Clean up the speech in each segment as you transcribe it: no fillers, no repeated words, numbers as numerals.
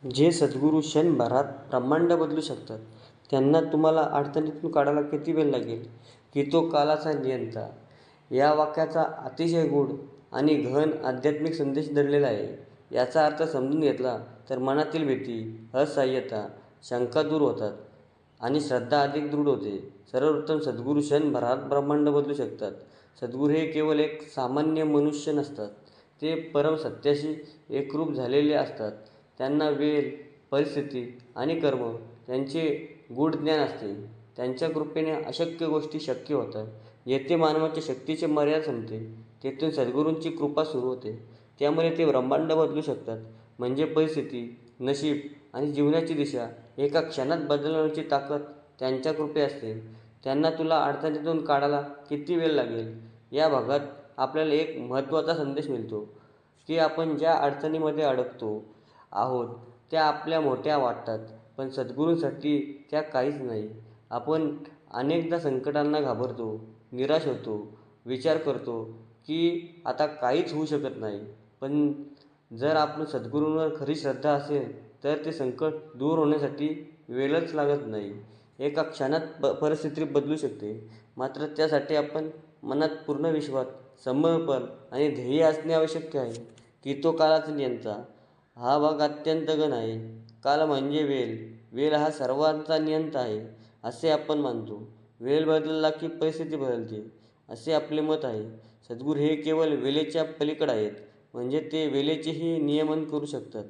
जे सद्गुरू क्षणभरात ब्रह्मांड बदलू शकतात, त्यांना तुम्हाला अडचणीतून काढायला किती वेळ लागेल, की तो कालाचा नियंता. या वाक्याचा अतिशय गूढ आणि गहन आध्यात्मिक संदेश दडलेला आहे. याचा अर्थ समजून घेतला तर मनातील भीती, असहाय्यता, शंका दूर होतात आणि श्रद्धा अधिक दृढ होते. सर्वप्रथम सद्गुरू क्षणभरात ब्रह्मांड बदलू शकतात. सद्गुरू हे केवळ एक सामान्य मनुष्य नसतात, ते परमसत्याशी एकरूप झालेले असतात. त्यांना वेळ, परिस्थिती आणि कर्म यांचे गूढ ज्ञान असते. त्यांच्या कृपेने अशक्य गोष्टी शक्य होतात. येथे मानवाच्या शक्तीची मर्यादा संपते, तेथून सद्गुरूंची कृपा सुरू होते. त्यामुळे ते ब्रह्मांड बदलू शकतात. म्हणजे परिस्थिती, नशीब आणि जीवनाची दिशा एका क्षणात बदलवण्याची ताकद त्यांच्या कृपे असते. त्यांना तुला अडचणीतून काढायला किती वेळ लागेल या भागात आपल्याला एक महत्त्वाचा संदेश मिळतो, की आपण ज्या अडचणीमध्ये अडकतो आहोत त्या आपल्या मोठ्या वाटतात, पण सद्गुरूंसाठी त्या काहीच नाही. आपण अनेकदा संकटांना घाबरतो, निराश होतो, विचार करतो की आता काहीच होऊ शकत नाही. पण जर आपण सद्गुरूंवर खरी श्रद्धा असेल तर ते संकट दूर होण्यासाठी वेळच लागत नाही. एका क्षणात परिस्थिती बदलू शकते. मात्र त्यासाठी आपण मनात पूर्ण विश्वास, समर्पण आणि ध्येय असणे आवश्यक आहे, की तो कालाचा नियंता. हा भाग अत्यंत गहन आहे. काल म्हणजे वेळ. वेळ हा सर्वांचा नियंता आहे असे आपण मानतो. वेळ बदलला की परिस्थिती बदलते असे आपले मत आहे. सद्गुरू हे केवळ वेळेच्या पलीकडे आहेत. म्हणजे ते वेळेचेही नियमन करू शकतात.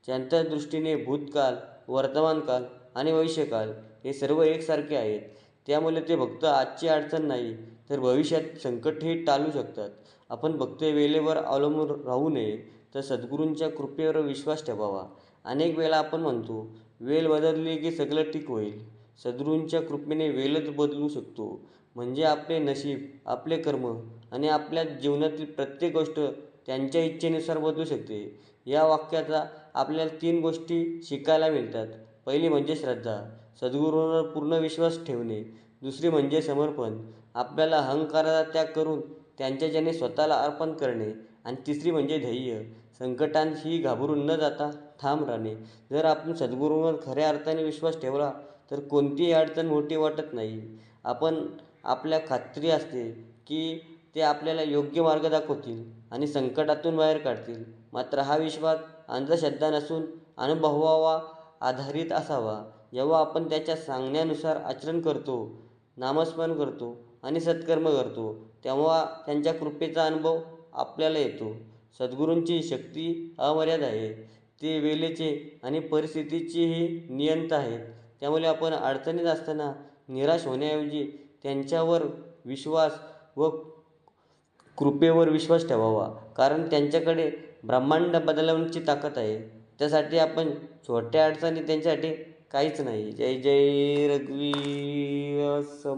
त्यांच्या दृष्टीने भूतकाळ, वर्तमानकाळ आणि भविष्यकाळ हे सर्व एकसारखे आहेत. त्यामुळे ते फक्त आजची अडचण नाही तर भविष्यात संकटही टाळू शकतात. आपण फक्त वेळेवर अवलंबून राहू नये, तर सद्गुरूंच्या कृपेवर विश्वास ठेवावा. अनेक वेळा आपण म्हणतो, वेळ बदलली की सगळं ठीक होईल. सद्गुरूंच्या कृपेने वेळच बदलू शकतो. म्हणजे आपले नशीब, आपले कर्म आणि आपल्या जीवनातील प्रत्येक गोष्ट त्यांच्या इच्छेनुसार बदलू शकते. या वाक्याचा आपल्याला 3 गोष्टी शिकायला मिळतात. पहिली म्हणजे श्रद्धा, सद्गुरूंवर पूर्ण विश्वास ठेवणे. दुसरी म्हणजे समर्पण, आपल्याला अहंकाराचा त्याग करून त्यांच्याच्याने स्वतःला अर्पण करणे. आणि तिसरी म्हणजे धैर्य, संकटांशी घाबरून न जाता ठाम राहणे. जर आपण सद्गुरूंवर खऱ्या अर्थाने विश्वास ठेवला तर कोणतीही अडचण मोठी वाटत नाही. आपल्या खात्री असते की ते आपल्याला योग्य मार्ग दाखवतील आणि संकटातून बाहेर काढतील. मात्र हा विश्वास अंधश्रद्धा नसून अनुभवावर आधारित असावा. जेव्हा आपण त्याच्या सांगण्यानुसार आचरण करतो, नामस्मरण करतो आणि सत्कर्म करतो, तेव्हा त्यांच्या कृपेचा अनुभव आपल्याला येतो. सद्गुरूंची शक्ती अमर्याद आहे. ते वेळेचे आणि परिस्थितीचेही नियंता आहेत. त्यामुळे आपण अडचणीत असताना निराश होण्याऐवजी त्यांच्यावर विश्वास व कृपेवर विश्वास ठेवावा. कारण त्यांच्याकडे ब्रह्मांड बदलवण्याची ताकद आहे. त्यासाठी आपण छोट्या अडचणी त्यांच्यासाठी काहीच नाही. जय जय रघुवीर सम